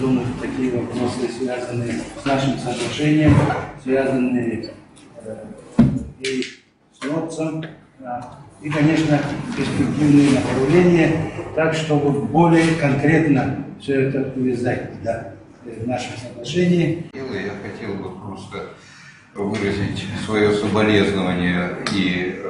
думаю, такие вопросы, связанные с нашим соглашением, связанные и с НОЦом, и, конечно, перспективные направления, так, чтобы более конкретно все это увязать в нашем соглашении. Я хотел бы просто выразить свое соболезнование и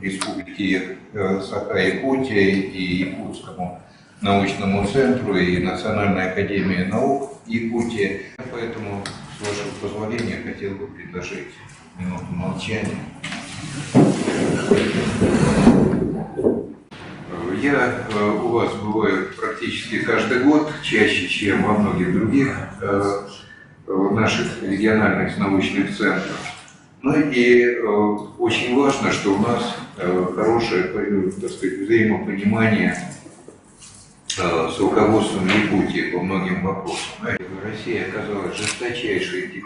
Республике Саха-Якутия, и Якутскому научному центру, и Национальной академии наук Якутии. Поэтому, с вашего позволения, хотел бы предложить минуту молчания. Я у вас бываю практически каждый год, чаще, чем во многих других наших региональных научных центров. Ну и очень важно, что у нас хорошее, так сказать, взаимопонимание с руководством Якутии по многим вопросам. Россия оказалась жесточайшей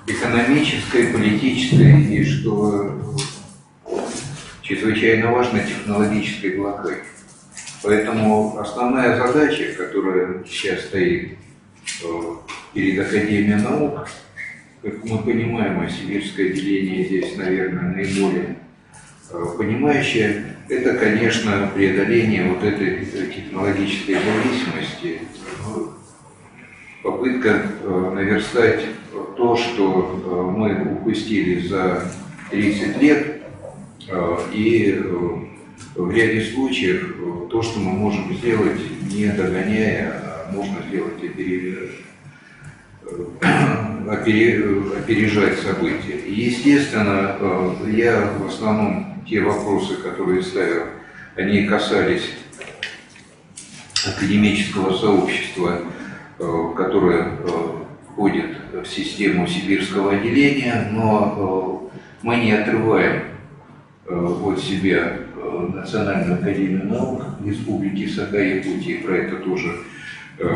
экономической, политической и, что чрезвычайно важно, технологической блокадой. Поэтому основная задача, которая сейчас стоит перед Академией наук, как мы понимаем, сибирское отделение здесь, наверное, наиболее понимающее, это, конечно, преодоление вот этой технологической зависимости, попытка наверстать то, что мы упустили за 30 лет, и в ряде случаев то, что мы можем сделать, не догоняя, а можно сделать опережать события. И, естественно, я в основном те вопросы, которые ставил, они касались академического сообщества, которое входит в систему сибирского отделения, но мы не отрываем от себя Национальную академию наук Республики Саха-Якутии. Про это тоже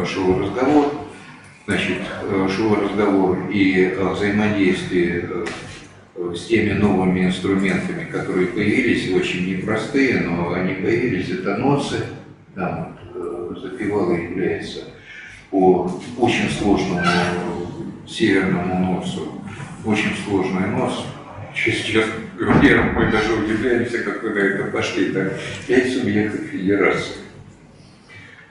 шел разговор. Значит, шел разговор и о взаимодействии с теми новыми инструментами, которые появились, очень непростые, но они появились. Это носы, там Запевало является по очень сложному северному носу, очень сложный нос. Сейчас, говоря, мы даже удивляемся, как вы на это пошли. Так, 5 субъектов федерации.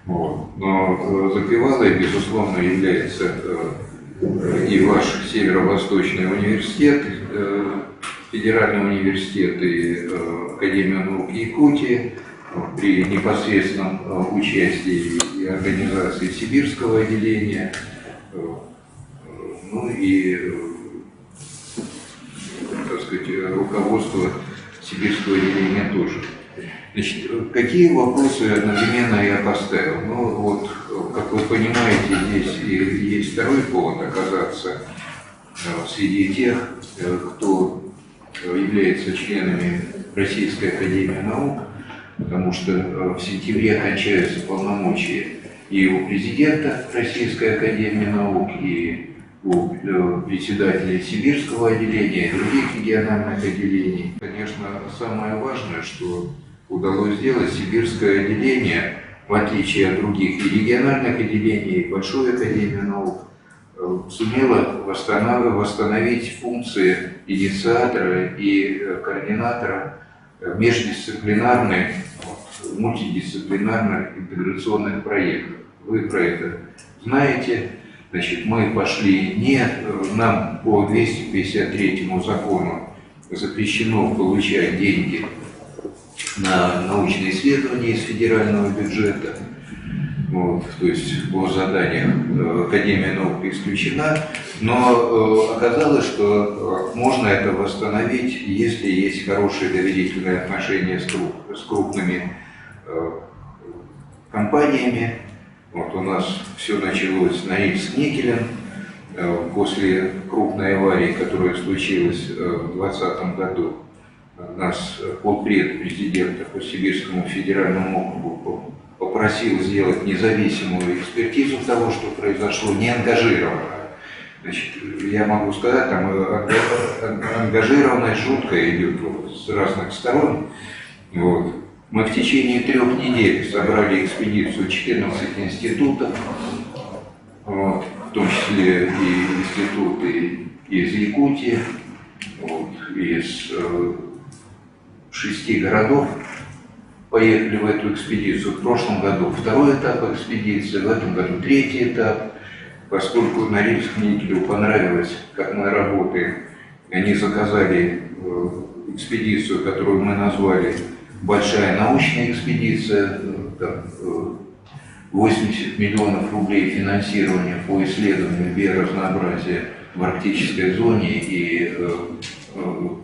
Вот. Но Запевалой, безусловно, является и ваш Северо-Восточный университет, Федеральный университет и Академия наук Якутии при непосредственном участии и организации Сибирского отделения, ну и, так сказать, руководство Сибирского отделения тоже. Значит, какие вопросы одновременно я поставил? Ну вот, как вы понимаете, здесь есть второй повод оказаться среди тех, кто является членами Российской академии наук, потому что в сентябре кончаются полномочия и у президента Российской академии наук, и у председателя Сибирского отделения, и других региональных отделений. Конечно, самое важное, что удалось сделать, Сибирское отделение, в отличие от других и региональных отделений, и Большой академии наук, сумело восстановить функции инициатора и координатора междисциплинарных, мультидисциплинарных интеграционных проектов. Вы про это знаете. Значит, мы пошли нам по 253 закону запрещено получать деньги на научные исследования из федерального бюджета. Вот, то есть по заданиям Академия наук исключена, но оказалось, что можно это восстановить, если есть хорошие доверительные отношения с крупными компаниями. Вот у нас все началось на Ильск-Никелен после крупной аварии, которая случилась в 2020 году. Нас подпред президента по Сибирскому федеральному округу попросил сделать независимую экспертизу того, что произошло, не ангажированно. Значит, я могу сказать, там ангажированная шутка идет с разных сторон. Вот. Мы в течение 3 недель собрали экспедицию 14 институтов, вот, в том числе и институты из Якутии, вот, из 6 городов поехали в эту экспедицию. В прошлом году второй этап экспедиции, в этом году третий этап. Поскольку Норильскому никелю понравилось, как мы работаем, они заказали экспедицию, которую мы назвали «Большая научная экспедиция», 80 миллионов рублей финансирования по исследованию биоразнообразия в арктической зоне и в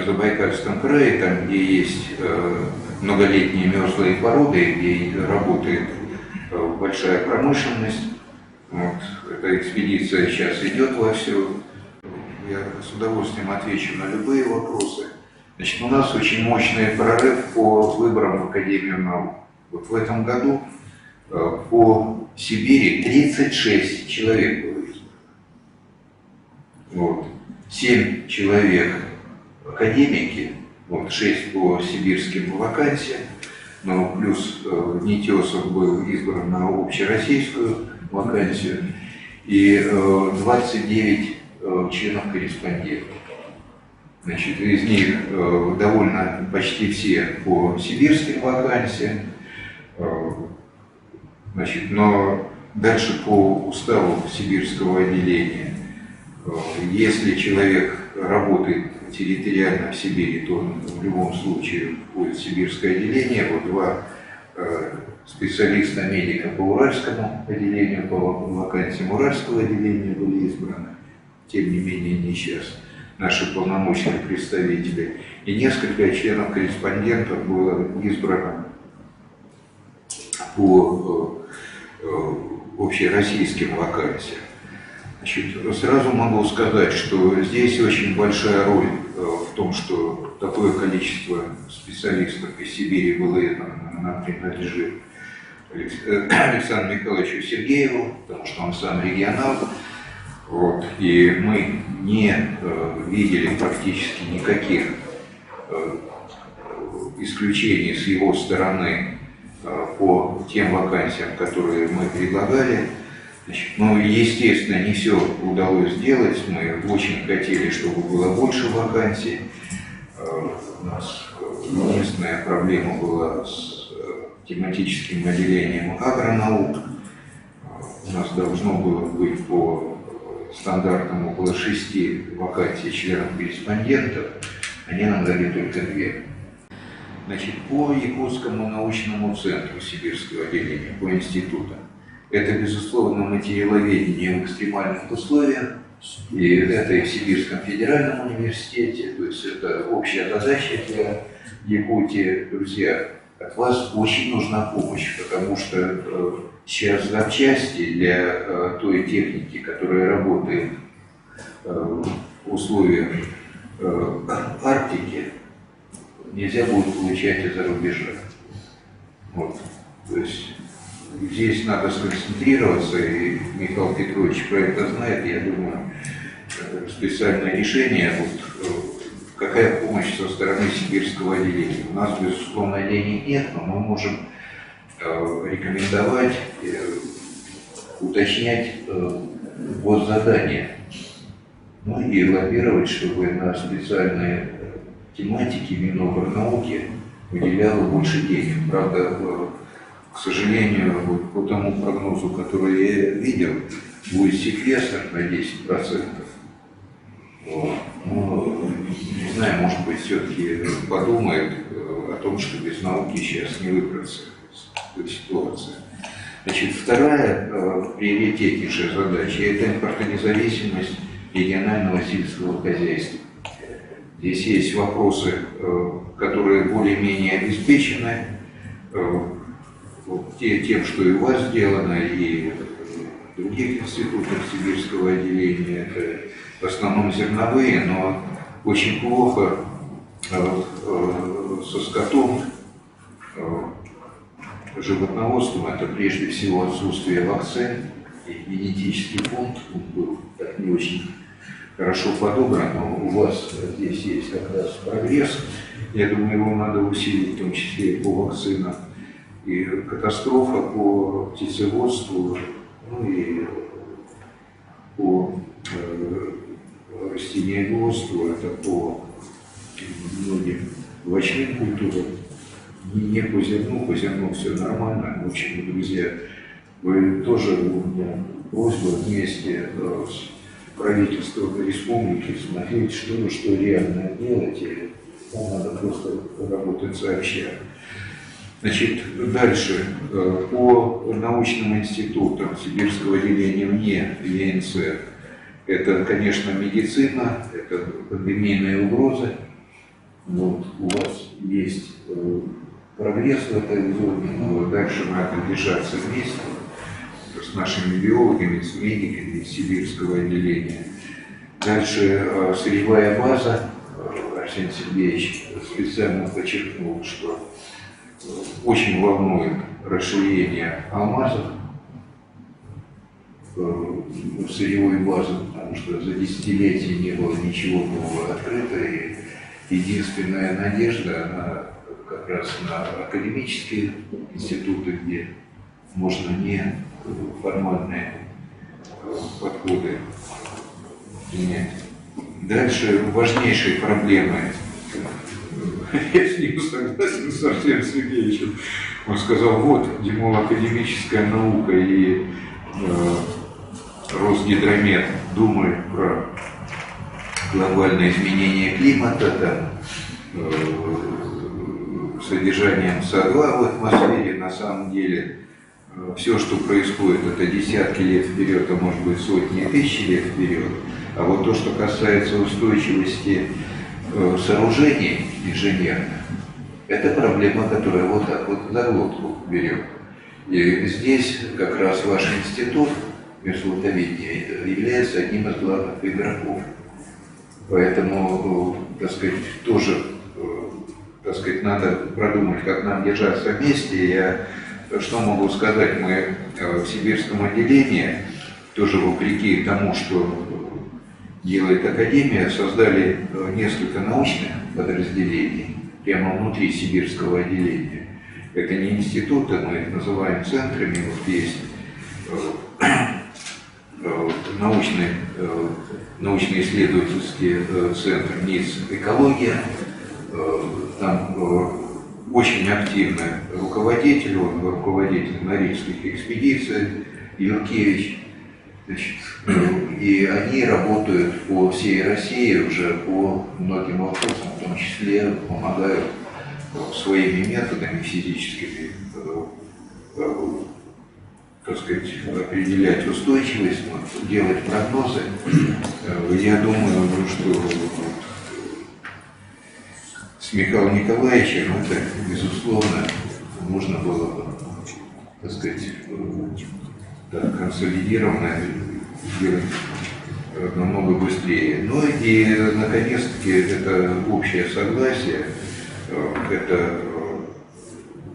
Забайкальском крае, там, где есть многолетние мерзлые породы, где работает большая промышленность. Вот. Эта экспедиция сейчас идет вовсю. Я с удовольствием отвечу на любые вопросы. Значит, у нас очень мощный прорыв по выборам в Академию наук. Вот в этом году по Сибири 36 человек было избрано. Вот. 7 человек академики, вот, 6 по сибирским вакансиям, но плюс Нетесов был избран на общероссийскую вакансию, и 29 членов-корреспондентов. Значит, из них довольно почти все по сибирским вакансиям. Значит, но дальше по уставу сибирского отделения, если человек работает территориально в Сибири, то он в любом случае входит в сибирское отделение. Вот 2 специалиста-медика по Уральскому отделению, по вакансиям Уральского отделения были избраны. Тем не менее, не сейчас наши полномочные представители. И несколько членов-корреспондентов было избрано по общероссийским вакансиям. Значит, сразу могу сказать, что здесь очень большая роль в том, что такое количество специалистов из Сибири было, нам принадлежит Александру Михайловичу Сергееву, потому что он сам регионал. Вот, и мы не видели практически никаких исключений с его стороны по тем вакансиям, которые мы предлагали. Значит, ну, естественно, не все удалось сделать. Мы очень хотели, чтобы было больше вакансий. У нас единственная проблема была с тематическим отделением агронаук. У нас должно было быть по стандартам около 6 вакансий членов-корреспондентов. Они нам дали только 2. Значит, по Якутскому научному центру сибирского отделения, по институтам. Это, безусловно, материаловедение в экстремальных условиях, и это и в Сибирском федеральном университете, то есть это общая задача для Якутии. Друзья, от вас очень нужна помощь, потому что сейчас запчасти для той техники, которая работает в условиях Арктики, нельзя будет получать из-за рубежа. Вот. То есть здесь надо сконцентрироваться, и Михаил Петрович про это знает. Я думаю, специальное решение, вот, какая помощь со стороны сибирского отделения. У нас, безусловно, денег нет, но мы можем рекомендовать, уточнять госзадания, ну и лоббировать, чтобы на специальные тематики Миноборнауки выделяло больше денег. Правда, к сожалению, вот по тому прогнозу, который я видел, будет секвестр на 10%. Вот. Но, не знаю, может быть, все-таки подумает о том, что без науки сейчас не выбраться из этой ситуации. Значит, вторая приоритетнейшая задача – это импортонезависимость регионального сельского хозяйства. Здесь есть вопросы, которые более-менее обеспечены тем, что и у вас сделано, и в других институтах сибирского отделения. Это в основном зерновые, но очень плохо со скотом, животноводством. Это прежде всего отсутствие вакцин, и генетический фонд был так не очень хорошо подобран, но у вас здесь есть как раз прогресс. Я думаю, его надо усилить, в том числе и по вакцинам. И катастрофа по птицеводству, ну и по растениеводству, это по многим овощным культурам, не по зерну все нормально. В общем, друзья, вы тоже, у меня просьба вместе с правительством республики смотреть, что реально делать, и там надо просто работать сообща. Значит, дальше. По научным институтам Сибирского отделения вне ЕНЦ, это, конечно, медицина, это пандемийные угрозы. Вот, у вас есть прогресс в этой зоне, но дальше надо держаться вместе с нашими биологами, с медиками из Сибирского отделения. Дальше сырьевая база. Арсений Сергеевич специально подчеркнул, что очень волнует расширение алмазов в сырьевой базе, потому что за десятилетия не было ничего нового открыто, и единственная надежда, она как раз на академические институты, где можно не формальные подходы принять. Дальше важнейшие проблемы. Я с ним согласен, с Арсением Сергеевичем. Он сказал, вот, Димон, академическая наука и Росгидромет думает про глобальное изменение климата, содержанием СО2 в атмосфере. На самом деле все, что происходит, это десятки лет вперед, а может быть сотни тысяч лет вперед. А вот то, что касается устойчивости сооружений инженерных, это проблема, которая вот так вот за глотку берет. И здесь как раз ваш институт мерзлотоведения является одним из главных игроков. Поэтому, так сказать, тоже, так сказать, надо продумать, как нам держаться вместе. Я что могу сказать, мы в Сибирском отделении, тоже вопреки тому, что делает Академия, создали несколько научных подразделений прямо внутри Сибирского отделения. Это не институты, мы их называем центрами. Вот есть научно-исследовательский центр НИЦ «Экология». Там очень активный руководитель, он руководитель Норильских экспедиций, Юркевич. Значит, и они работают по всей России уже по многим вопросам, в том числе помогают своими методами физическими, так сказать, определять устойчивость, делать прогнозы. Я думаю, что с Михаилом Николаевичем это, безусловно, можно было бы, так сказать, так, консолидированно сделать намного быстрее. Ну и, наконец-таки, это общее согласие, это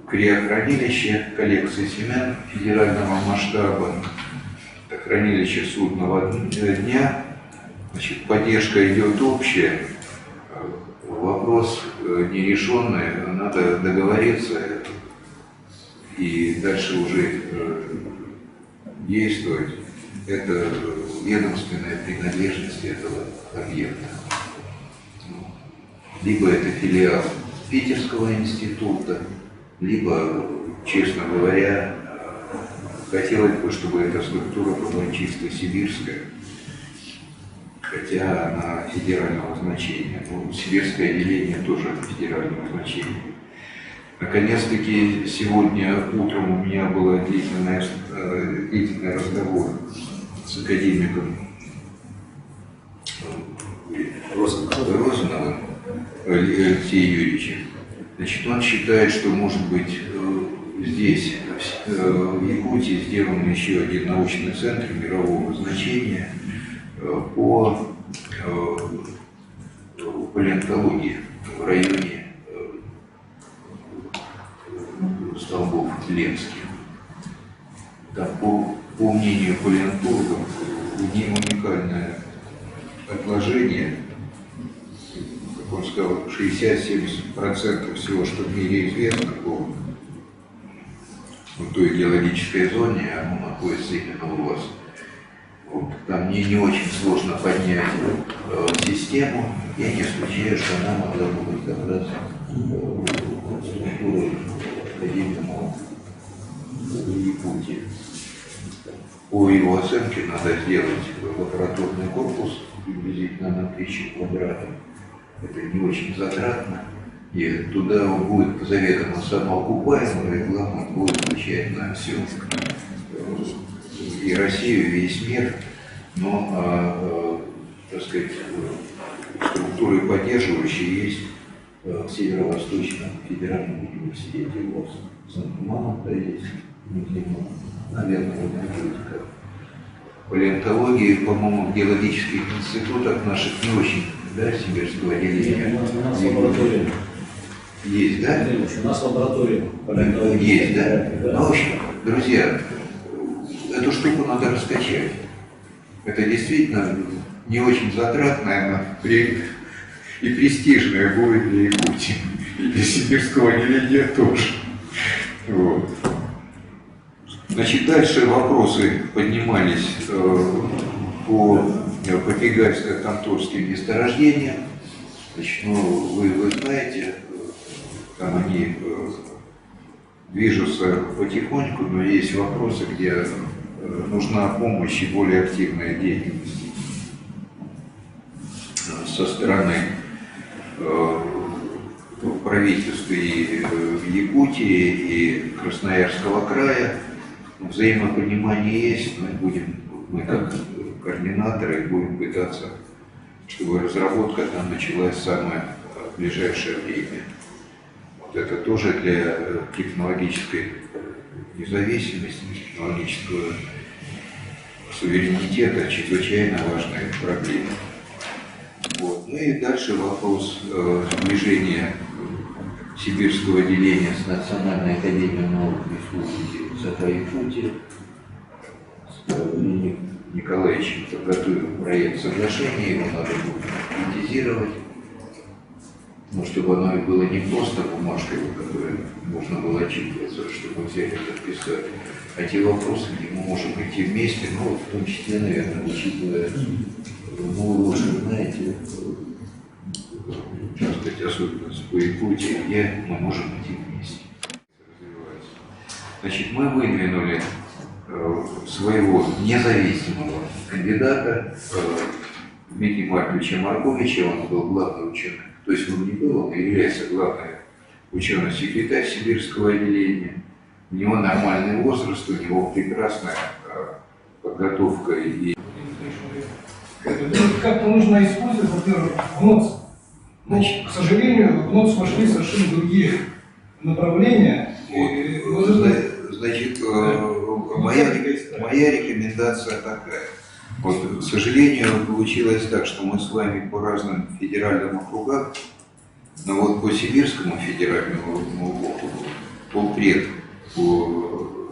криохранилище коллекции семян федерального масштаба, это хранилище судного дня. Значит, поддержка идет общая, вопрос нерешенный, надо договориться и дальше уже действовать. Это ведомственная принадлежность этого объекта. Либо это филиал Питерского института, либо, честно говоря, хотелось бы, чтобы эта структура была чисто сибирская, хотя она федерального значения. Ну, Сибирское отделение тоже федерального значения. Наконец-таки сегодня утром у меня был длительный разговор с академиком Розановым Алексеем Юрьевичем. Значит, он считает, что, может быть, здесь, в Якутии, сделан еще один научный центр мирового значения по палеонтологии в районе столбов Ленских. Там, по мнению палеонтологов, уникальное отложение, как он сказал, 60-70% всего, что в мире известно по в той геологической зоне, оно находится именно у вас. Вот. Там не очень сложно поднять систему. Я не исключаю, что она могла бы быть как раз структурой академии в Якутии. По его оценке надо сделать лабораторный корпус приблизительно на 1000 квадратов. Это не очень затратно. И туда он будет заведомо самоокупаемый, и главное будет отвечать на все. И Россию, и весь мир, но, так сказать, структуры поддерживающие есть в Северо-Восточном федеральном университете ВОЗ. Санта-Мама, да, есть, наверное, вот как палеонтологии, по-моему, в геологических институтах наших не очень, да, сибирского отделения. У нас лаборатория. Есть, да? У нас лаборатория. Есть, да? Ну, в общем, друзья, эту штуку надо раскачать. Это действительно не очень затратная, но и престижная будет для Якутии. И для сибирского отделения тоже. Вот. Значит, дальше вопросы поднимались по Попегайско-Конторским месторождениям. Значит, ну, вы знаете, там они движутся потихоньку, но есть вопросы, где нужна помощь и более активная деятельность со стороны правительства и Якутии, и Красноярского края. Взаимопонимание есть, мы как координаторы будем пытаться, чтобы разработка там началась в самое ближайшее время. Вот это тоже для технологической независимости, технологического суверенитета чрезвычайно важная проблема. Вот. Ну и дальше вопрос сближения сибирского отделения с Национальной академией наук Республики Саха-Якутия. Николаевич подготовил проект соглашения, его надо будет конкретизировать, но чтобы оно было не просто бумажкой, которой можно было отчитываться, чтобы мы взяли и подписали, а те вопросы, где мы можем идти вместе, ну, в том числе, наверное, учитывая, ну, вы лучше знаете, так сказать, особенность по Якутии, где мы можем идти вместе. Значит, мы выдвинули своего независимого кандидата Дмитрия Марковича Марковича, он был главный ученый, то есть он не был, он является главным ученый-секретарь сибирского отделения. У него нормальный возраст, у него прекрасная подготовка и... Как-то нужно использовать, во-первых, ГНОЦ. Но, к сожалению, в НОЦ вошли совершенно другие направления. Вот, значит, моя рекомендация такая. Вот, к сожалению, получилось так, что мы с вами по разным федеральным округам, но вот по Сибирскому федеральному округу, полпред по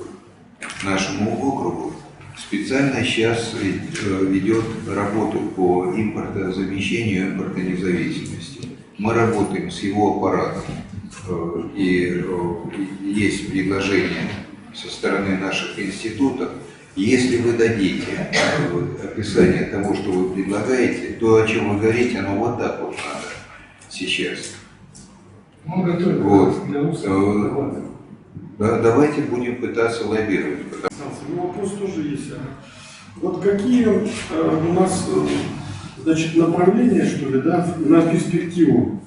нашему округу специально сейчас ведет работу по импортозамещению, импортонезависимости. Мы работаем с его аппаратом, и есть предложение со стороны наших институтов. Если вы дадите описание того, что вы предлагаете, то, о чем вы говорите, оно вот так вот надо сейчас. Мы готовы Вот. для устного. Да, давайте будем пытаться лоббировать. Вопрос тоже есть. Вот какие у нас, значит, направления, что ли, да, на перспективу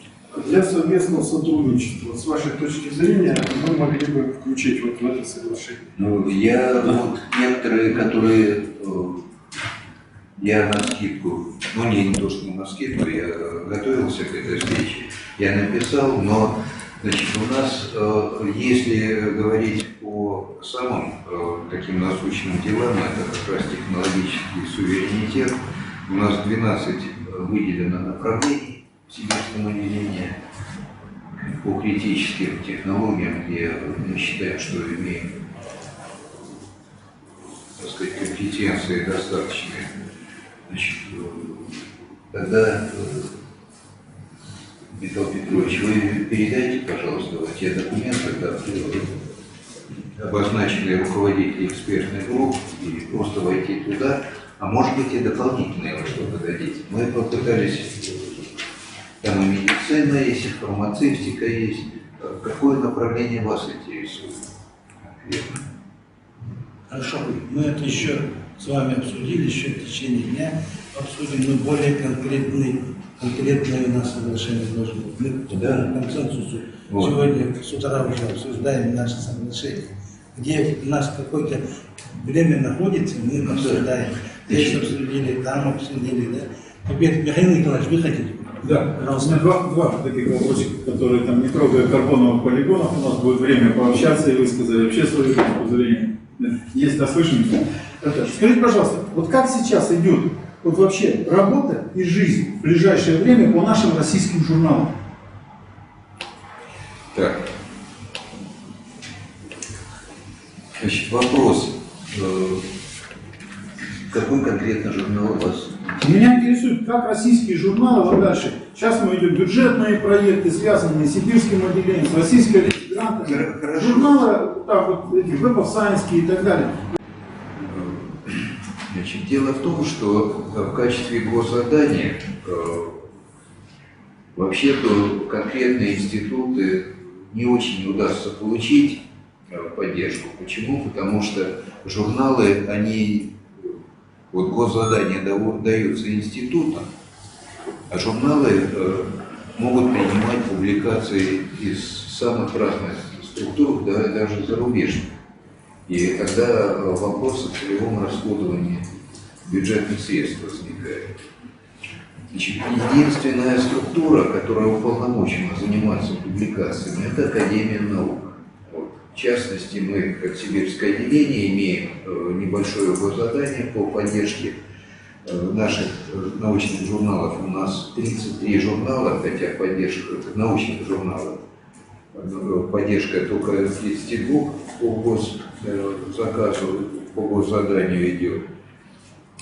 для совместного сотрудничества, с вашей точки зрения, мы могли бы включить вот в это соглашение? Ну, я вот некоторые, которые я на скидку, ну не то, что на скидку, я готовился к этой встрече, я написал, но значит, у нас, если говорить по самым таким насущным делам, это как раз технологический суверенитет, у нас 12 выделено направлений в сибирском отделении по критическим технологиям, где мы считаем, что имеем, так сказать, компетенции достаточные. Значит, тогда, Михаил Петрович, вы передайте, пожалуйста, вот те документы, да, обозначенные руководители экспертных групп и просто войти туда, а может быть и дополнительное вы что-то дадите. Мы попытались, там и медицина есть, и фармацевтика есть. Какое направление вас интересует? Хорошо, мы это еще с вами обсудили, еще в течение дня обсудим, но более конкретные у нас соглашения должны быть. Мы по консенсусу сегодня с утра уже обсуждаем наши соглашения. Где у нас какое-то время находится, мы обсуждаем. Здесь обсудили, там обсудили, да. Теперь, Михаил Николаевич, вы хотите? Да, Пожалуйста. два таких вопросика, которые там, не трогая карбоновых полигонов, у нас будет время пообщаться, и вы сказали вообще свою точку зрения. Есть наслышанность. Скажите, пожалуйста, вот как сейчас идет вот вообще работа и жизнь в ближайшее время по нашим российским журналам? Так. Значит, вопрос. Какой конкретно журнал у вас? Меня интересует, как российские журналы вот дальше. Сейчас мы идем бюджетные проекты, связанные с сибирским отделением, с российской грантами. Хорошо. Журналы, так вот, эти, Web of Science и так далее. Значит, дело в том, что в качестве госзадания вообще-то конкретные институты не очень удастся получить поддержку. Почему? Потому что журналы, они, вот госзадания даются институтам, а журналы могут принимать публикации из самых разных структур, да, даже зарубежных. И тогда вопрос о целевом расходовании бюджетных средств возникает. Значит, единственная структура, которая уполномочена заниматься публикациями, это Академия наук. Вот. В частности, мы, как Сибирское отделение, имеем небольшое госзадание по поддержке наших научных журналов. У нас 33 журнала, хотя поддержка научных журналов, поддержка только 32 по госзаказу, по госзаданию идет.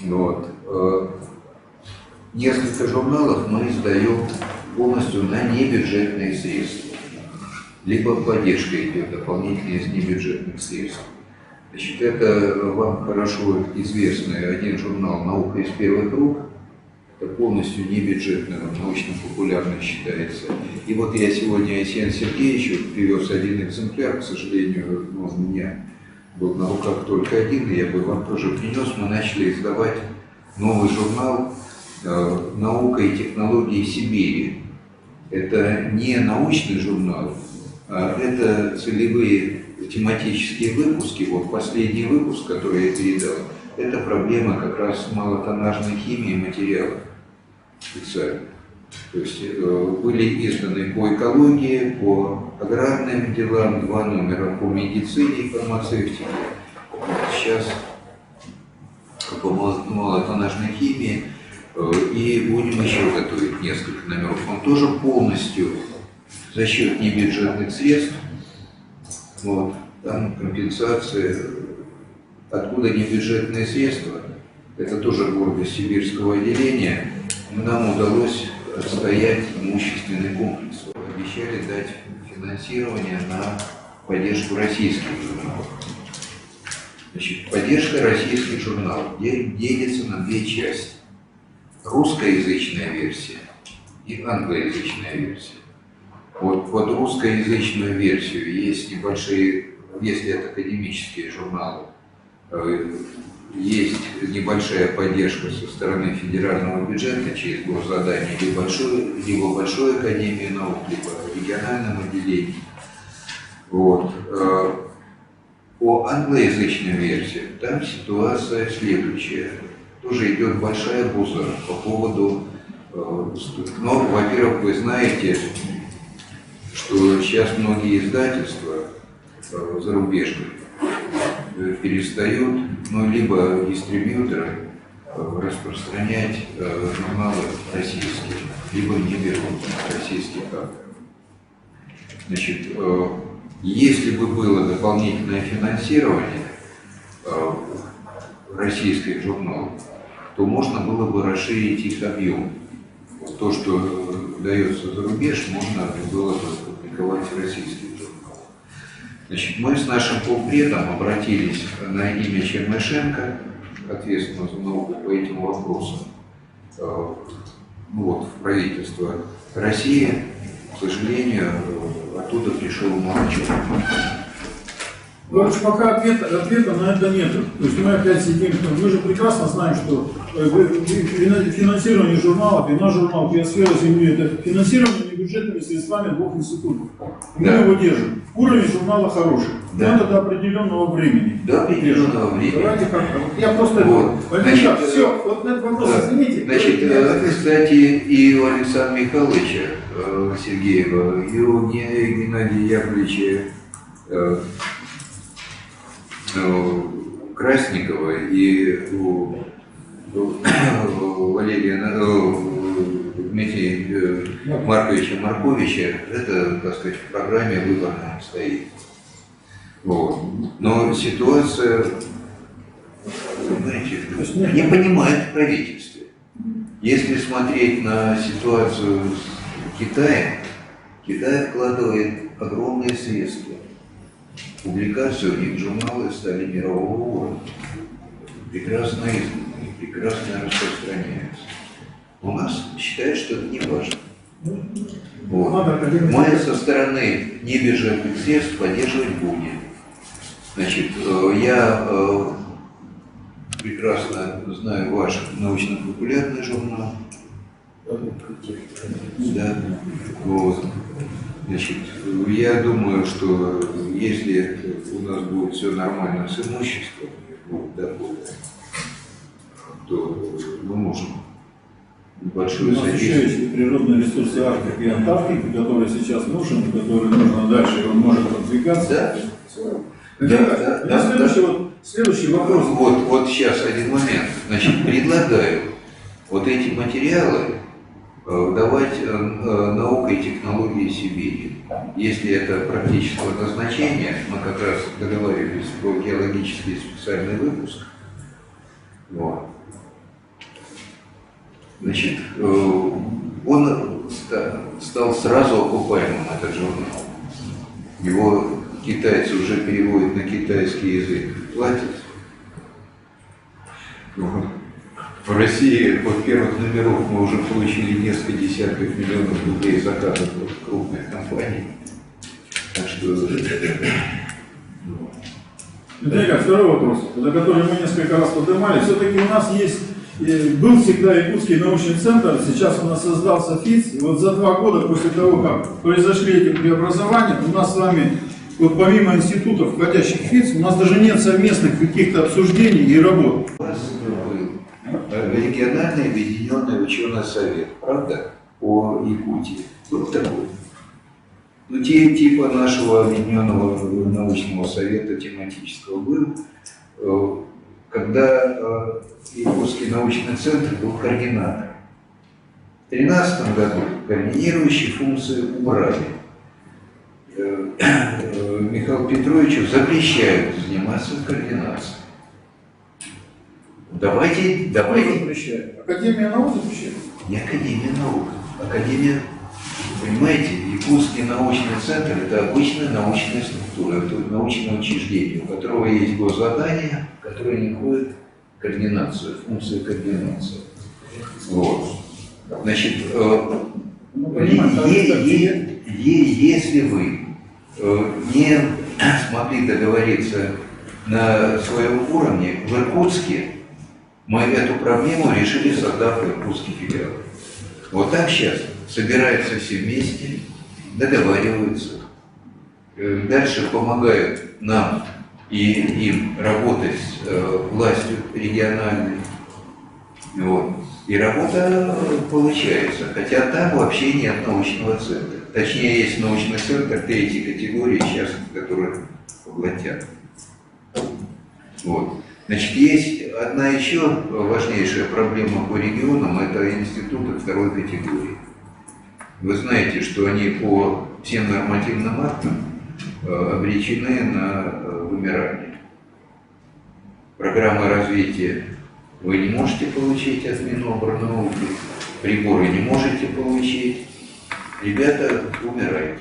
Вот. Несколько журналов мы издаем полностью на небюджетные средства. Либо поддержка идет дополнительная из небюджетных средств. Значит, это вам хорошо известный один журнал «Наука из первых рук». Это полностью небюджетный, научно-популярный считается. И вот я сегодня Айсену Сергеевичу привез один экземпляр, к сожалению, у меня был на руках только один, и я бы вам тоже принес. Мы начали издавать новый журнал «Наука и технологии Сибири». Это не научный журнал, а это целевые тематические выпуски. Вот последний выпуск, который я передал, это проблема как раз малотоннажной химии материалов специально. То есть были изданы по экологии, по аграрным делам, 2 номера по медицине и фармацевтике. Сейчас по малотоннажной химии. И будем еще готовить несколько номеров. Он тоже полностью за счет небюджетных средств. Вот. Там компенсация. Откуда небюджетные средства? Это тоже гордость Сибирского отделения. Нам удалось отстоять имущественный комплекс. Обещали дать финансирование на поддержку российских журналов. Значит, поддержка российских журналов делится на 2 части. Русскоязычная версия и англоязычная версия. Вот под русскоязычную версию есть небольшие, если это академические журналы, есть небольшая поддержка со стороны федерального бюджета через госзадание, либо большой академии наук, либо региональном отделении. Вот. По англоязычной версии там ситуация следующая. Тоже идет большая буза по поводу, ну, во-первых, вы знаете, что сейчас многие издательства зарубежные перестают, ну, либо дистрибьюторы распространять журналы российские, либо не берут российских авторов. Значит, если бы было дополнительное финансирование российских журналов, то можно было бы расширить их объем. То, что дается за рубеж, можно было бы публиковать в российских журналах. Значит, мы с нашим полпредом обратились на имя Чернышенко, ответственного за науку по этим вопросам, в правительство России. К сожалению, оттуда пришел молчок. Короче, пока ответа на это нет. То есть мы опять сидим, мы же прекрасно знаем, что финансирование журналов, и наш журнал «Биосфера Земли» — это финансирование бюджетными средствами двух институтов. И мы его держим. Уровень журнала хороший. Да. Но это до определенного времени. До определенного времени. Давайте как-то. Я просто... Вот. Значит, все, вот этот вопрос, Да. извините. Значит, кстати, и у Александра Михайловича Сергеева, и у Геннадия Яковлевича Красникова, и у Валерия Дмитрия Марковича Марковича это, так сказать, в программе выборной стоит. Вот. Но ситуация, знаете, не понимает в правительстве. Если смотреть на ситуацию с Китаем, Китай вкладывает огромные средства. Публикации у них журналы стали мирового уровня. Прекрасно изданы, прекрасно распространяются. У нас считают, что это не важно. Вот. Мы со стороны небюджетных средств поддерживать будем. Значит, я прекрасно знаю ваш научно-популярный журнал. Да. Вот. Значит, я думаю, что если у нас будет все нормально с имуществом, доходы, то мы можем большую У нас еще содействие. есть природные ресурсы Арктики и Антарктики, которые сейчас нужен, который нужно дальше, и он может продвигаться. Да. Следующий вопрос. Вот сейчас один момент. Значит, предлагаю вот эти материалы давать наука и технологии Сибири. Если это практическое назначение, мы как раз договаривались про геологический специальный выпуск. Вот. Значит, он стал сразу окупаемым, этот журнал. Его китайцы уже переводят на китайский язык, платят. В России от первых номеров мы уже получили несколько десятков миллионов рублей заказов от крупных компаний. Так что... Итак, второй вопрос, за который мы несколько раз поднимали. Все-таки у нас есть, был всегда Якутский научный центр, сейчас у нас создался ФИЦ. И вот за 2 года после того, как произошли эти преобразования, у нас с вами, вот помимо институтов, входящих в ФИЦ, у нас даже нет совместных каких-то обсуждений и работ. У нас был региональный объединенный ученый совет, правда, по Якутии. Был такой. Ну, типа нашего объединенного научного совета тематического был, когда Якутский научный центр был координатором. В 2013 году координирующие функции убрали. Михаилу Петровичу запрещают заниматься координацией. Давайте. Запрещает. Академия наук запрещает. Не Академия наук. Академия, понимаете, Якутский научный центр – это обычная научная структура, это научное учреждение, у которого есть госзадание, которое не входит в координацию, функция координации. Вот. Значит, если вы не смогли договориться на своем уровне в Иркутске, мы эту проблему решили, создав иркутский филиал. Вот так сейчас собираются все вместе, договариваются, дальше помогают нам и им работать с властью региональной. Вот. И работа получается, хотя там вообще нет научного центра. Точнее, есть научный центр 3-й категории, сейчас, которые поглотят. Вот. Значит, есть одна еще важнейшая проблема по регионам, это институты 2-й категории. Вы знаете, что они по всем нормативным актам обречены на вымирание. Программы развития вы не можете получить от Минобрнауки, приборы не можете получить. Ребята, умирайте.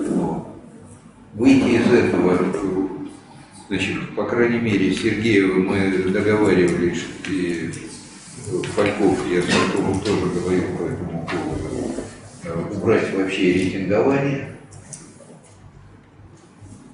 Вот. выйти из этого, значит, по крайней мере, с Сергеевым мы договаривались, и Фальков, я с Фальковым тоже говорил по этому поводу, убрать вообще рейтингование.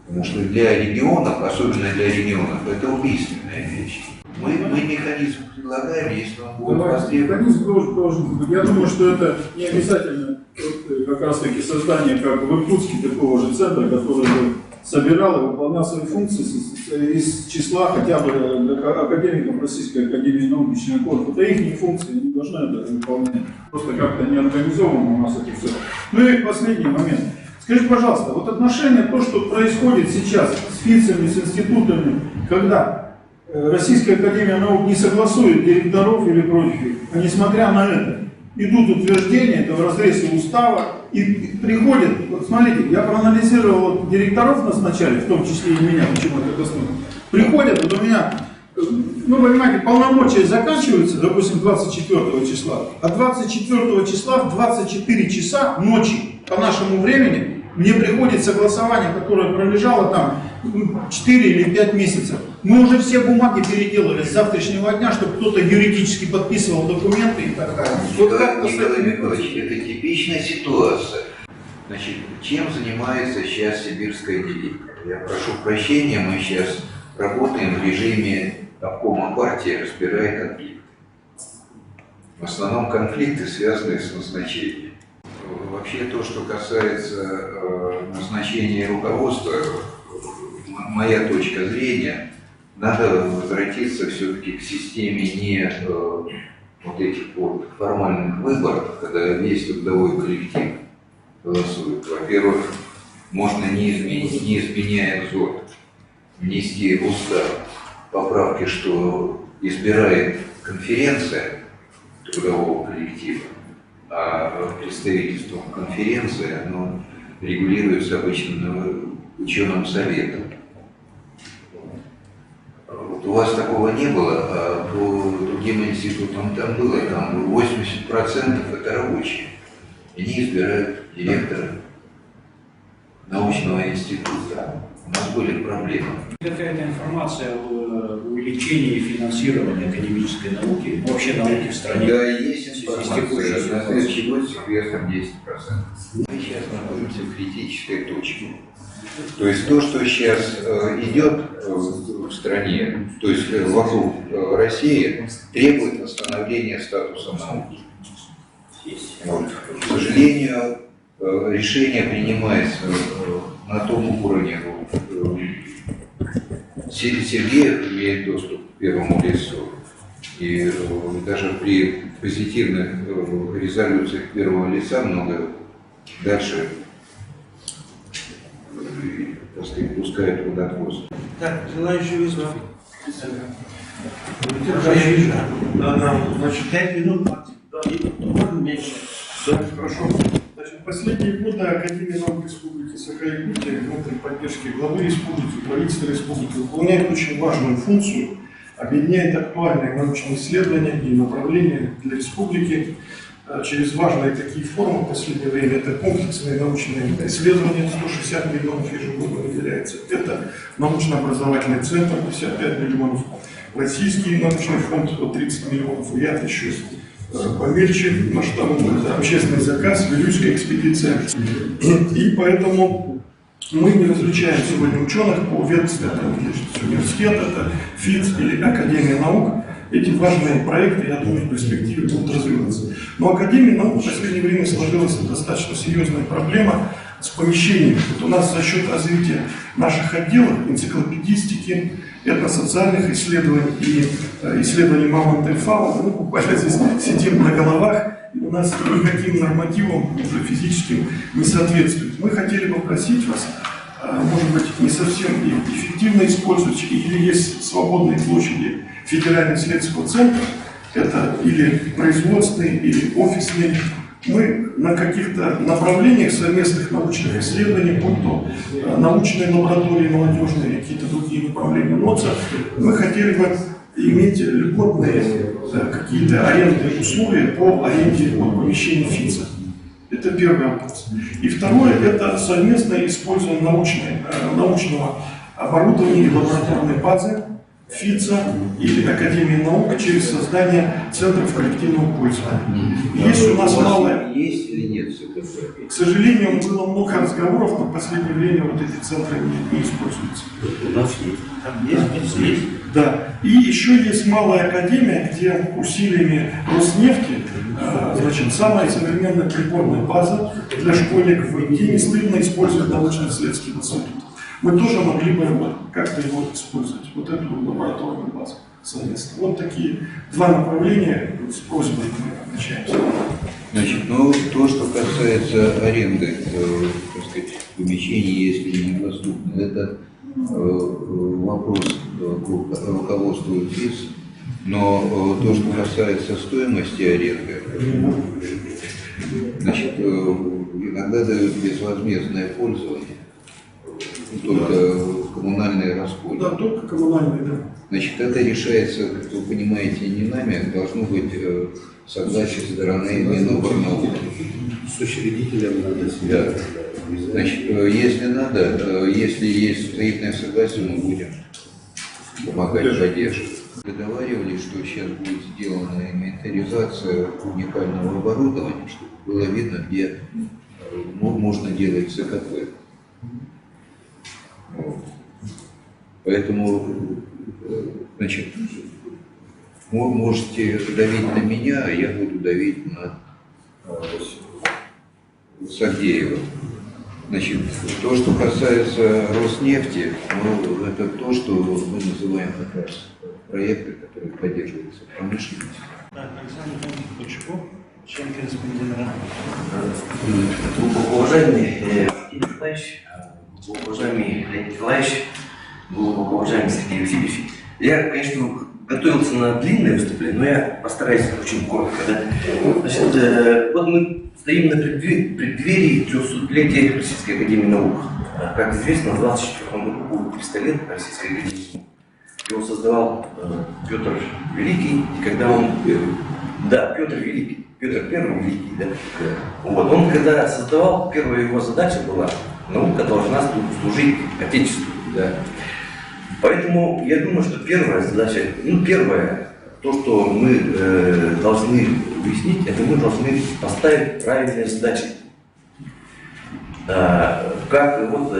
Потому что для регионов, особенно для регионов, это убийственная вещь. Мы механизм предлагаем, если он будет востребован. Механизм должен быть. Я думаю, что это не обязательно вот, как раз таки создание, как в Иркутске, такого же центра, который бы собирал и выполнял свои функции из числа хотя бы академиков Российской Академии Наук и членов. Это их функции, они не должны это выполнять. Просто как-то не организовано у нас это все. Ну и последний момент. Скажите, пожалуйста, вот отношение, то, что происходит сейчас с ФИЦами, с институтами, когда Российская Академия Наук не согласует директоров или прочих, а несмотря на это, идут утверждения, это в разрезе устава, и приходят, вот смотрите, я проанализировал, вот, директоров назначали, в том числе и меня, почему это коснулось, приходят, вот у меня, ну, понимаете, полномочия заканчиваются, допустим, 24 числа, а 24 числа в 24 часа ночи по нашему времени мне приходит согласование, которое пролежало там 4 или 5 месяцев. Мы уже все бумаги переделали с завтрашнего дня, чтобы кто-то юридически подписывал документы и так далее. Николай Николаевич, это типичная ситуация. Значит, чем занимается сейчас сибирское отделение? Я прошу прощения, мы сейчас работаем в режиме обкома партии, разбирая конфликты. В основном конфликты, связанные с назначением. Вообще то, что касается назначения руководства, моя точка зрения, надо возвратиться все-таки к системе не вот этих вот формальных выборов, когда весь трудовой коллектив голосует. Во-первых, можно не изменяя ЗОТ, внести в устав поправки, что избирает конференция трудового коллектива, а представительством конференции оно регулируется обычно ученым советом. Вот у вас такого не было, а по другим институтам там было, там 80% это рабочие. Они избирают директора научного института. У нас были проблемы. Какая-то информация о увеличении финансирования академической науки, вообще науки в стране? Да, есть информация. На следующий год с весом 10%. Мы сейчас находимся в критической точке. То есть то, что сейчас идет в стране, то есть вокруг России, требует восстановления статуса науки. Вот. К сожалению, решение принимается на том уровне. Сергеев имеет доступ к первому лицу. И даже при позитивных резолюциях первого лица много дальше, так сказать, пускают под отхвост. Так, желающие выступить? Да, значит, 5 минут максимум. Меньше. да, хорошо. Значит, последние годы Академия наук Республики Саха-Якутия при поддержке главы республики, правительства республики выполняет очень важную функцию, объединяет актуальные научные исследования и направления для республики через важные такие формы в последнее время. Это комплексные научные исследования, 160 миллионов ежегодно выделяется. Это научно-образовательный центр, 55 миллионов. Российский научный фонд, 30 миллионов. Я еще помельче масштабом, это общественный заказ, Вилюйская экспедиция. И поэтому мы не различаем сегодня ученых по ветвям, это университет, это ФИЦ или Академия наук. Эти важные проекты, я думаю, в перспективе будут развиваться. Но Академия наук в последнее время сложилась достаточно серьезная проблема с помещением. Вот у нас за счет развития наших отделов, энциклопедистики, этносоциальных исследований и исследований мамонта и фауны, мы буквально здесь сидим на головах, и у нас никаким нормативам уже физическим не соответствует. Мы хотели бы попросить вас, может быть, не совсем эффективно использовать, или есть свободные площади Федерального исследовательского центра, это или производственные, или офисные. Мы на каких-то направлениях совместных научных исследований, будь то научные лаборатории молодежные, какие-то другие направления НОЦа, мы хотели бы иметь льготные какие-то арендные условия по аренде помещений ФИЦа. Это первый вопрос. И второе, это совместное использование научного оборудования и лабораторной базы ФИЦа или Академии наук через создание центров коллективного пользования. Есть у нас малое... Есть или нет ЦКП? К сожалению, было много разговоров, но в последнее время вот эти центры не используются. У нас есть. Там есть. Да. И еще есть малая академия, где усилиями Роснефти, значит, самая современная приборная база для школьников, где не стыдно использовать научно-исследовательский институт. Мы тоже могли бы как-то его использовать, вот эту лабораторную базу совместно. Вот такие два направления с просьбой мы обращаемся. Значит, ну, то, что касается аренды, так сказать, помещений, если недоступно, это вопрос к руководству ФИЦ, но то, что касается стоимости аренды, значит, иногда дают безвозмездное пользование, только коммунальные расходы. Да, только коммунальные, да. Значит, это решается, как вы понимаете, не нами, должно быть согласие стороны Миноборнауки. С учредителем надо Да. Значит, если надо, если есть взаимное согласие, мы будем помогать, поддерживать. Договаривались, что сейчас будет сделана инвентаризация уникального оборудования, чтобы было видно, где можно делать ЦКП. Вот. Поэтому, значит, можете давить на меня, а я буду давить на Сагдеева. Значит, то, что касается Роснефти, ну, это то, что мы называем как раз проекты, которые поддерживаются промышленностью. Так, Александр Кучков, член корреспондента. Уважаемый Евгений Николаевич, уважаемый Леонид Николаевич, уважаемый Сергей Васильевич, я, конечно, готовился на длинное выступление, но я постараюсь очень коротко. Да? Значит, вот мы стоим на преддверии 300-летия Российской Академии Наук. Как известно, в 24 году будет 300 лет Российской Академии Наук. Его создавал Петр Великий, и когда он... Да, Петр Великий, Петр Первый Великий, да? Вот, он когда создавал, первая его задача была, наука должна служить Отечеству, да? Поэтому я думаю, что первая задача, первое, то, что мы должны выяснить, это мы должны поставить правильные задачи. Как вот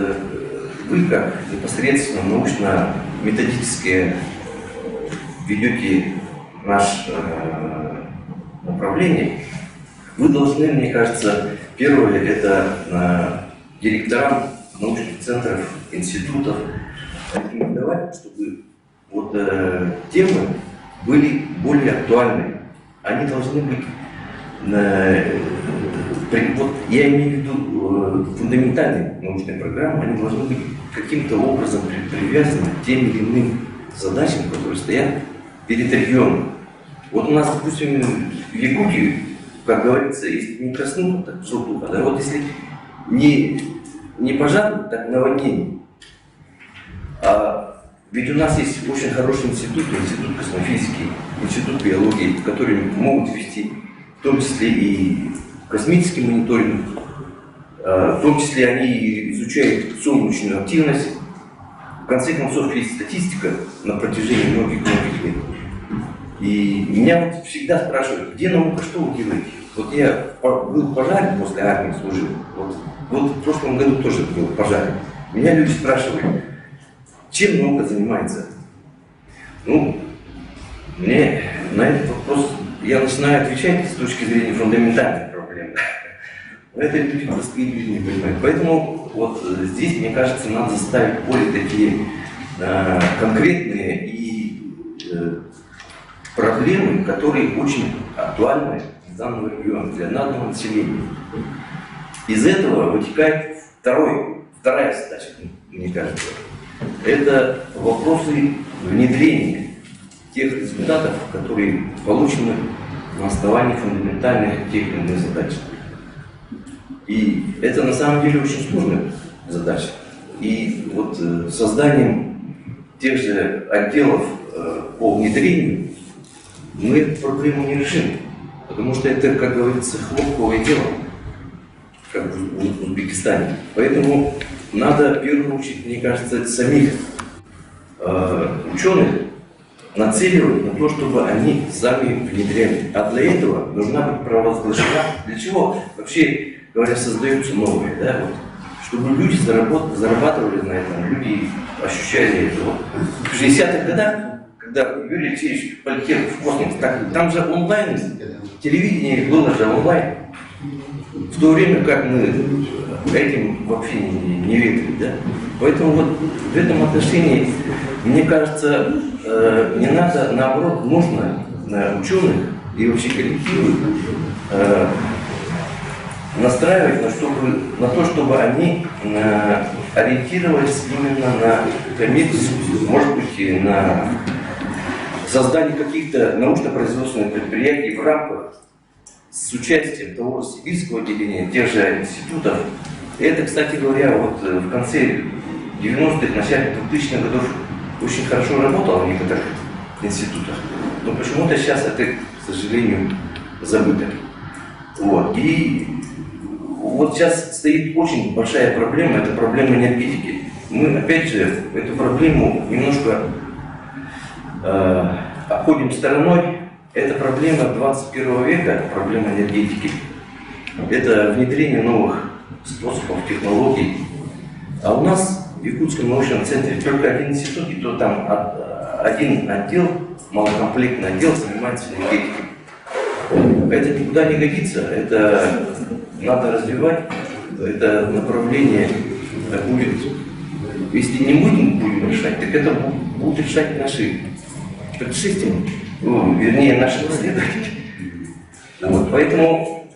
вы, как непосредственно научно-методические ведете наше направление, вы должны, мне кажется, первое, это директорам научных центров, институтов, рекомендовать, чтобы вот темы были более актуальны. Они должны быть, вот я имею в виду фундаментальные научные программы, они должны быть каким-то образом привязаны к тем или иным задачам, которые стоят перед регионом. Вот у нас, допустим, в Якутии, как говорится, если не коснуться, так суртуха, да, вот если не пожар, так наводнение. Ведь у нас есть очень хороший институт космофизики, институт биологии, которые могут вести в том числе и космический мониторинг, в том числе они изучают солнечную активность. В конце концов, есть статистика на протяжении многих-многих лет. И меня вот всегда спрашивают, где наука, что вы делаете? Вот я был в пожаре, после армии служил, вот в прошлом году тоже был в пожаре. Меня люди спрашивают, чем наука занимается? Ну, мне на этот вопрос я начинаю отвечать с точки зрения фундаментальных проблем. Но это люди, простые люди не понимают. Поэтому вот здесь, мне кажется, надо ставить более такие конкретные и проблемы, которые очень актуальны для данного региона, для данного населения. Из этого вытекает вторая задача, мне кажется. Это вопросы внедрения тех результатов, которые получены на основании фундаментальных тех или иных задач. И это на самом деле очень сложная задача. И вот созданием тех же отделов по внедрению мы эту проблему не решим. Потому что это, как говорится, хлопковое дело. как в Узбекистане. Поэтому надо, в первую очередь, мне кажется, самих ученых нацеливать на то, чтобы они сами внедряли. А для этого должна быть провозглашена. Для чего вообще, говоря, создаются новые, да, вот, чтобы люди зарабатывали на этом, люди ощущали это. Вот. В 60-х годах, когда Юрий Алексеевич полетел в космос, там же онлайн, телевидение было же онлайн. В то время как мы этим вообще не верили, да? Поэтому вот в этом отношении, мне кажется, не надо, наоборот, нужно ученых и вообще коллективы настраивать на то, чтобы они ориентировались именно на коммерцию, может быть, и на создание каких-то научно-производственных предприятий в рамках с участием того же сибирского отделения, тех же институтов. И это, кстати говоря, вот в конце 90-х, начале 2000-х годов очень хорошо работало в некоторых институтах. Но почему-то сейчас это, к сожалению, забыто. Вот. И вот сейчас стоит очень большая проблема, это проблема энергетики. Мы, опять же, эту проблему немножко обходим стороной. Это проблема 21 века, проблема энергетики. Это внедрение новых способов, технологий. А у нас в Якутском научном центре только один институт, и то там один отдел, малокомплектный отдел, занимается энергетикой. Это никуда не годится, это надо развивать, это направление будет. Если не будем решать, так это будут решать наши предшественники, вернее наши последователи. Вот, поэтому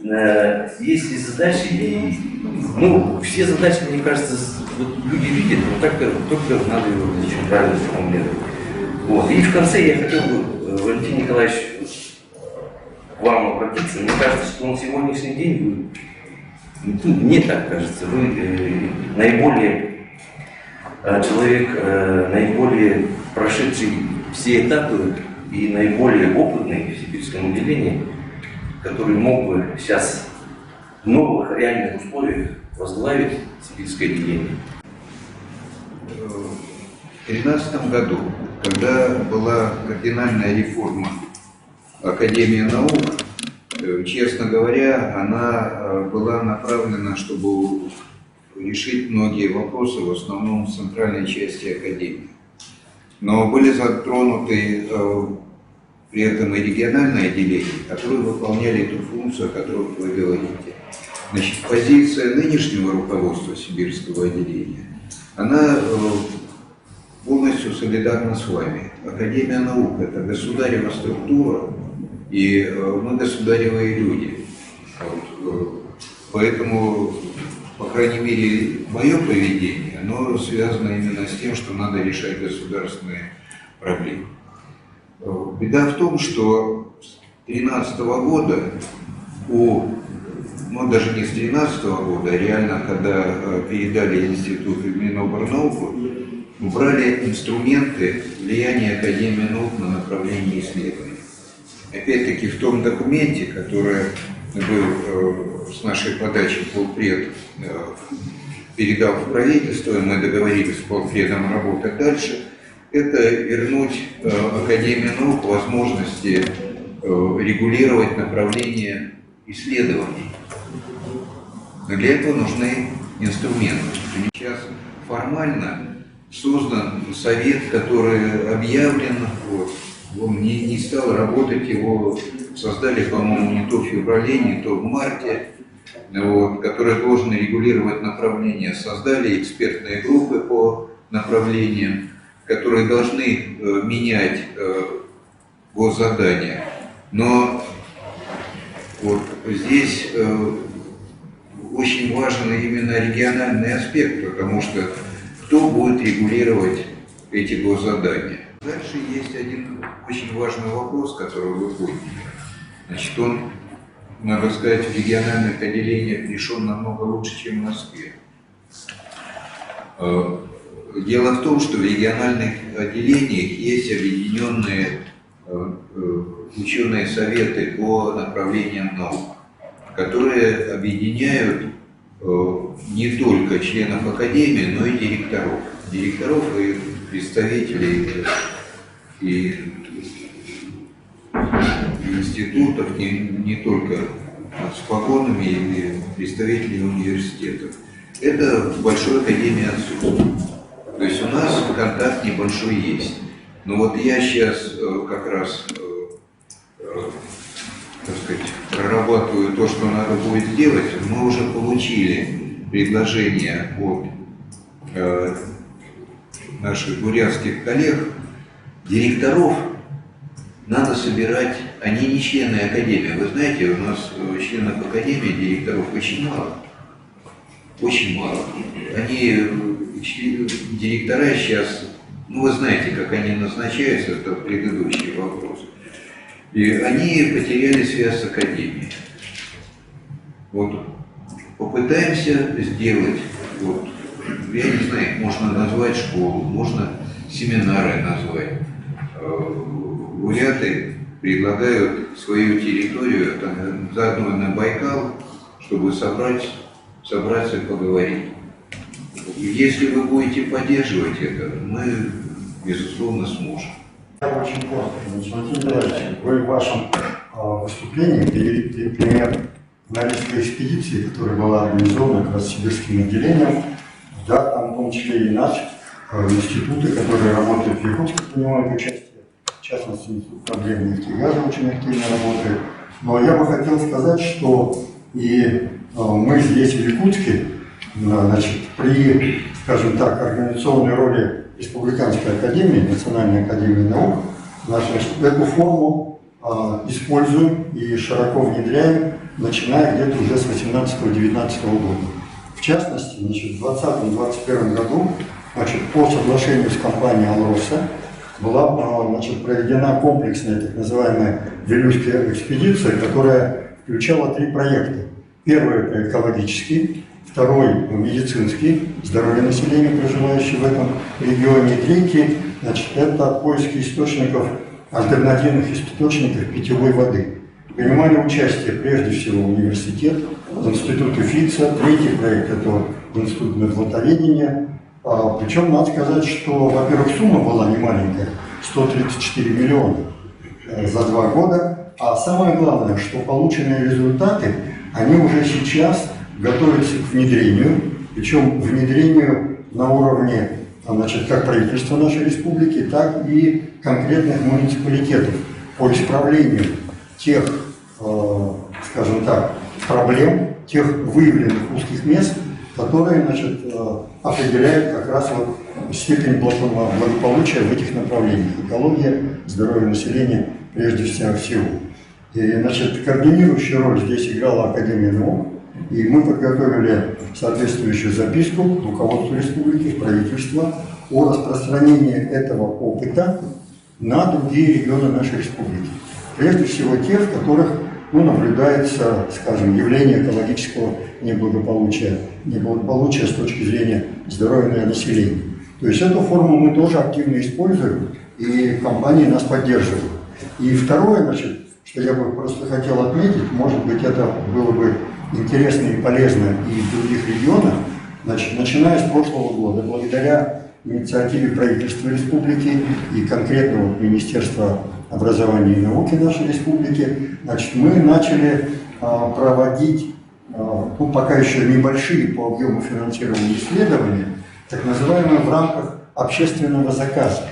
есть и задачи, и все задачи, мне кажется, вот люди видят, но только надо его очень правильно сформулировать. Вот. И в конце я хотел бы, Валентин Николаевич, к вам обратиться. Мне кажется, что на сегодняшний день мне так кажется, вы наиболее человек, наиболее прошедший все этапы и наиболее опытный в сибирском отделении, который мог бы сейчас в новых реальных условиях возглавить сибирское отделение. В 2013 году, когда была кардинальная реформа Академии наук, честно говоря, она была направлена, чтобы решить многие вопросы, в основном в центральной части Академии. Но были затронуты при этом и региональные отделения, которые выполняли ту функцию, о которой вы говорите. Значит, позиция нынешнего руководства сибирского отделения, она полностью солидарна с вами. Академия наук – это государева структура, и мы государевые люди. Вот. Поэтому, по крайней мере, мое поведение, оно связано именно с тем, что надо решать государственные проблемы. Беда в том, что с 2013 года, даже не с 2013 года, а реально, когда передали институт в Миноборнауку, убрали инструменты влияния Академии наук на направление исследований. Опять-таки в том документе, который был с нашей подачи полпред передал в правительство, и мы договорились с полпредом работать дальше, это вернуть Академии наук возможности регулировать направление исследований. Но для этого нужны инструменты. Сейчас формально создан совет, который объявлен, он не стал работать, его создали, по-моему, не то в феврале, не то в марте, которые должны регулировать направления. Создали экспертные группы по направлениям, которые должны менять госзадания. Но вот здесь очень важен именно региональный аспект, потому что кто будет регулировать эти госзадания. Дальше есть один очень важный вопрос, который вы подняли. Значит, он, надо сказать, в региональных отделениях решен намного лучше, чем в Москве. Дело в том, что в региональных отделениях есть объединенные ученые советы по направлениям наук, которые объединяют не только членов Академии, но и директоров. Директоров и представителей и институтов, не только с погонами, и представителей университетов. Это в Большой Академии отсутствует. То есть у нас контакт небольшой есть. Но вот я сейчас как раз, так сказать, прорабатываю то, что надо будет сделать. Мы уже получили предложение от наших бурятских коллег. Директоров надо собирать, они не члены Академии. Вы знаете, у нас членов Академии, директоров очень мало. Очень мало. Они, директора сейчас, ну вы знаете, как они назначаются, это предыдущий вопрос. И они потеряли связь с Академией. Вот попытаемся сделать, вот, я не знаю, можно назвать школу, можно семинары назвать. Буряты предлагают свою территорию, там, заодно на Байкал, чтобы собраться и поговорить. Если вы будете поддерживать это, мы, безусловно, сможем. Очень коротко. Владимир Николаевич, вы в вашем выступлении привели пример Норильской экспедиции, которая была организована как раз сибирским отделением. Да, там в том числе и наши институты, которые работают в Якутске, принимают участие. В частности, Институт проблем нефти и газа очень активно работает. Но я бы хотел сказать, что и мы здесь, в Якутске, значит, при, скажем так, организационной роли Республиканской академии, Национальной академии наук, эту форму используем и широко внедряем, начиная где-то уже с 18-19 года. В частности, значит, в 2020-2021 году, значит, по соглашению с компанией «Алроса» была, значит, проведена комплексная так называемая Вилюйская экспедиция, которая включала 3 проекта. Первый – это экологический, второй – медицинский, здоровье населения, проживающего в этом регионе, и третий – значит, это поиски источников, альтернативных источников питьевой воды. Принимали участие прежде всего университет, институт ИФИЦа, третий проект – это институт медводоведения. Причем надо сказать, что, во-первых, сумма была немаленькая – 134 миллиона за 2 года, а самое главное, что полученные результаты, они уже сейчас готовятся к внедрению, причем внедрению на уровне, значит, как правительства нашей республики, так и конкретных муниципалитетов по исправлению тех, скажем так, проблем, тех выявленных узких мест, которые, значит, определяют как раз вот степень благополучия в этих направлениях. Экология, здоровье населения прежде всего. И, значит, координирующую роль здесь играла Академия наук, и мы подготовили соответствующую записку руководству республики, правительства о распространении этого опыта на другие регионы нашей республики. Прежде всего тех, в которых наблюдается, скажем, явление экологического неблагополучия с точки зрения здоровья населения. То есть эту форму мы тоже активно используем, и компании нас поддерживают. И второе, значит, что я бы просто хотел отметить, может быть, это было бы интересно и полезно и в других регионах, значит, начиная с прошлого года, благодаря инициативе правительства республики и конкретного Министерства образования и науки нашей республики, значит, мы начали проводить, пока еще небольшие по объему финансирования исследования, так называемые в рамках общественного заказа.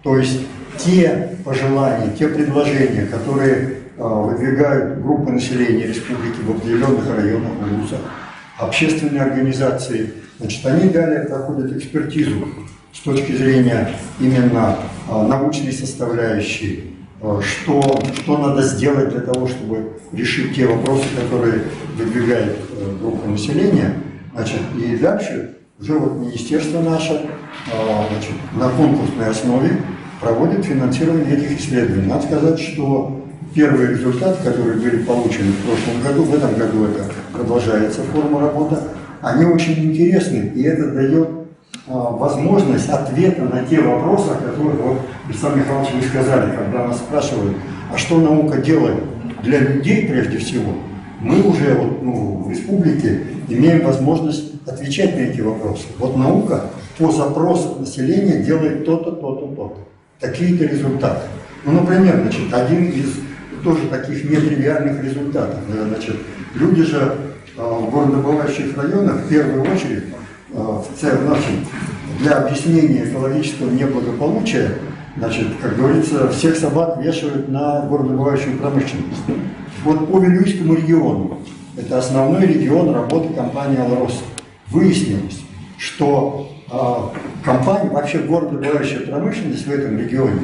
То есть те пожелания, те предложения, которые выдвигают группы населения республики в определенных районах, вузах, общественные организации, значит, они далее проходят экспертизу с точки зрения именно научной составляющей, что надо сделать для того, чтобы решить те вопросы, которые выдвигает группа населения. Значит, и дальше уже вот министерство наше, значит, на конкурсной основе проводит финансирование этих исследований. Надо сказать, что первые результаты, которые были получены в прошлом году, в этом году это продолжается форма работы, они очень интересны, и это дает возможность ответа на те вопросы, о которых вот, Александр Михайлович, вы сказали, когда нас спрашивают, а что наука делает для людей прежде всего, мы уже вот, в республике имеем возможность отвечать на эти вопросы. Вот наука по запросу населения делает то-то, то-то, то-то. Такие-то результаты. Ну, например, значит, один из тоже таких нетривиальных результатов. Значит, люди же в горнодобывающих районах в первую очередь для объяснения экологического неблагополучия, значит, как говорится, всех собак вешают на горнодобывающую промышленность. Вот по Вилюйскому региону, это основной регион работы компании «Алроса», выяснилось, что компания, вообще горнодобывающая промышленность в этом регионе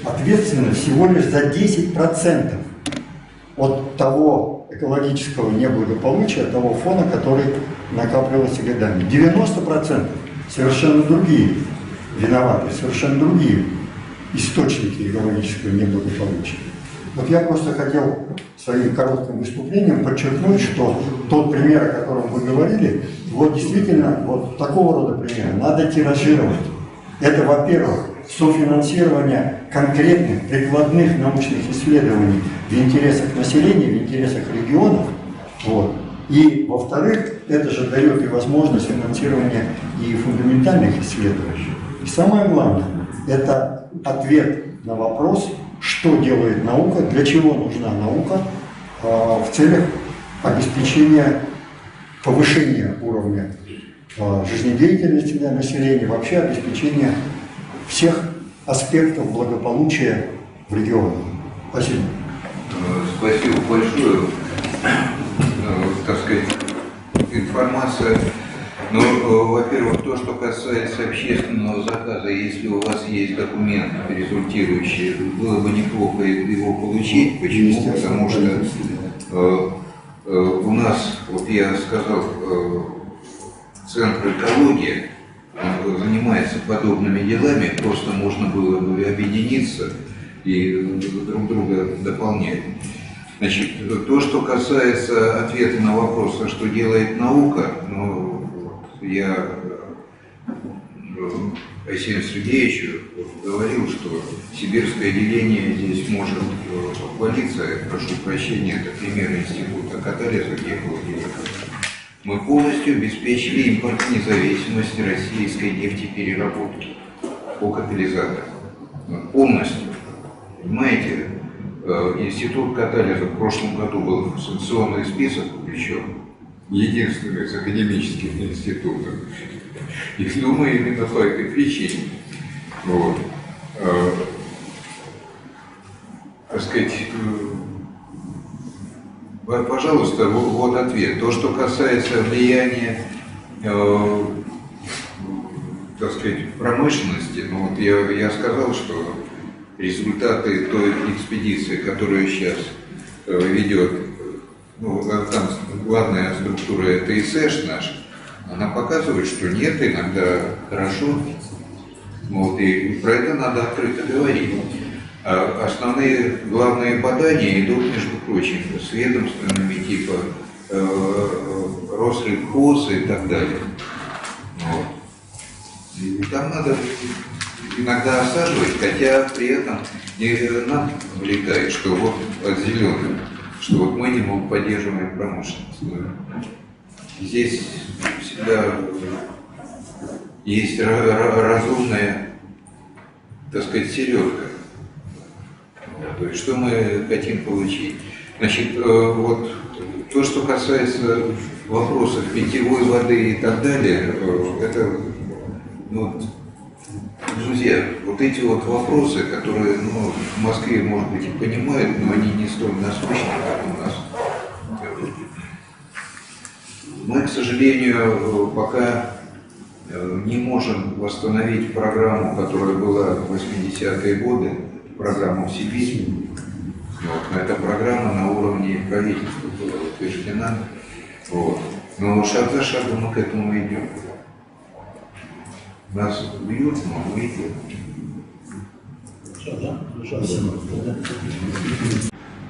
ответственна всего лишь за 10% от того экологического неблагополучия, того фона, который накапливался годами. 90% совершенно другие виноваты, совершенно другие источники экологического неблагополучия. Вот я просто хотел своим коротким выступлением подчеркнуть, что тот пример, о котором вы говорили, вот действительно вот такого рода примеры надо тиражировать. Это, во-первых, софинансирование конкретных прикладных научных исследований в интересах населения, в интересах регионов. Вот. И, во-вторых, это же дает и возможность финансирования и фундаментальных исследований. И самое главное, это ответ на вопрос, что делает наука, для чего нужна наука в целях обеспечения повышения уровня жизнедеятельности населения, вообще обеспечения всех аспектов благополучия в регионе. Спасибо. Спасибо большое. Так сказать, информация. Ну, во-первых, то, что касается общественного заказа, если у вас есть документ, результирующий, было бы неплохо его получить. Почему? Потому что у нас, вот я сказал, Центр экологии занимается подобными делами, просто можно было бы объединиться и друг друга дополнять. Значит, то, что касается ответа на вопрос, что делает наука, я Алексею Сергеевичу говорил, что сибирское отделение здесь может похвалиться. Я прошу прощения, это пример института катализа, где было дело. Мы полностью обеспечили импортную независимость российской нефтепереработки по катализатору. Полностью. Понимаете, институт катализа в прошлом году был в санкционный список включен, единственный из академических институтов. И думаю, именно по этой причине. Вот. Так сказать, пожалуйста, вот ответ. То, что касается влияния, так сказать, промышленности, вот я сказал, что результаты той экспедиции, которую сейчас ведет, там главная структура это ИСЭШ наш, она показывает, что нет, иногда хорошо. Вот, и про это надо открыто говорить. А основные главные бадания идут, между прочим, с ведомственными типа Россельхоз и так далее. Вот. И там надо иногда осаживать, хотя при этом не нам влетает, что вот от зеленых, что вот мы не поддерживаем промышленность. Здесь всегда есть разумная, так сказать, селедка. То есть, что мы хотим получить? Значит, вот то, что касается вопросов питьевой воды и так далее, это, друзья, вот эти вот вопросы, которые в Москве, может быть, и понимают, но они не столь насущны, как у нас. Мы, к сожалению, пока не можем восстановить программу, которая была в 80-е годы, программу в Сибири. Вот. Эта программа на уровне правительства была утверждена. Вот. Но шаг за шагом мы к этому идем. Нас бьют, но мы идем.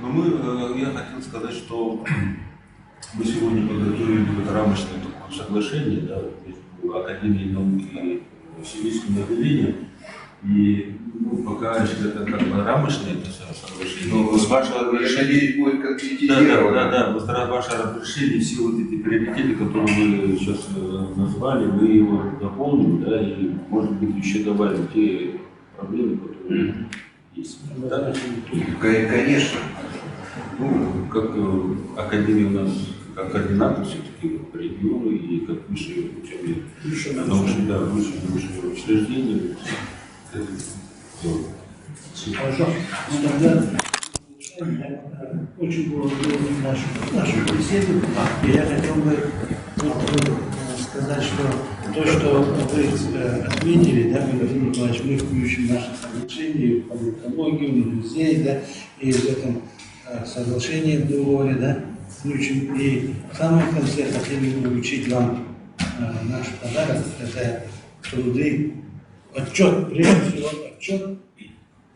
Но я хотел сказать, что мы сегодня подготовили рамочное такое соглашение, да, между Академией науки и Сибирским отделением. И пока значит, это как бы рамочное соглашение. Ну, с вашего я разрешения. надеюсь, будет конкретизировано. Да. Вот ваше разрешение, все вот эти приоритеты, которые вы сейчас назвали, вы его дополнили, да, и, может быть, еще добавили те проблемы, которые есть. Да? Конечно. Ну, как Академия у нас, как координатор все-таки по региону и как высшее учебное высшее учреждение. Хорошо. Тогда очень благодарю нашу беседу. И я хотел бы сказать, что то, что вы отметили, да, Владимир Николаевич, мы включим наши соглашения по экологии, музей, да, и в этом соглашении в договоре, да, включим. И в самом конце хотели бы вручить вам наш подарок, это труды, отчет, прежде всего отчет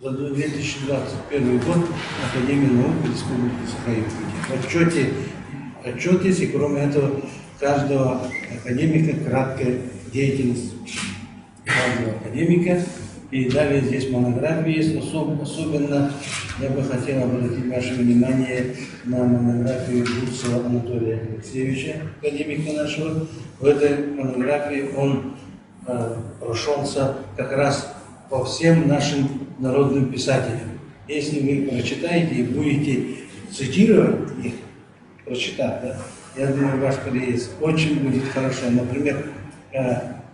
за 2021 год Академии наук Республики Саха-Якутия. В отчете есть, и кроме этого, каждого академика краткая деятельность каждого академика. И далее здесь монографии есть. Особенно я бы хотел обратить ваше внимание на монографию Бурцева Анатолия Алексеевича, академика нашего. В этой монографии он прошелся как раз по всем нашим народным писателям. Если вы прочитаете и будете цитировать их, прочитать, да, я думаю, ваш переезд очень будет хорошо. Например,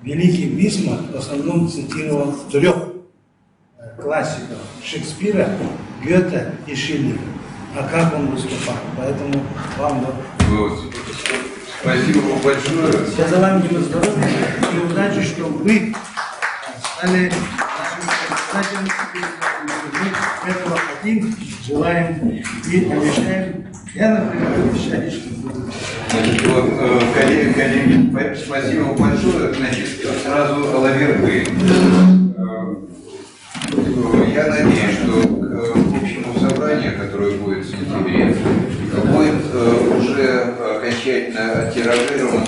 великий Бисмарк в основном цитировал 3 классиков Шекспира, Гёте и Шиллера. А как он выступал? Поэтому вам Вот. Спасибо вам большое. я за вами дима здоровья и удачи, что вы стали нашим председателем. Мы этого хотим, желаем и обещаем. Я, например, обещаю, что буду. Значит, вот, коллеги, спасибо большое. Значит, сразу Алаверды. Я надеюсь, что к общему собранию, которое будет в сентябре, будет уже окончательно оттиражирован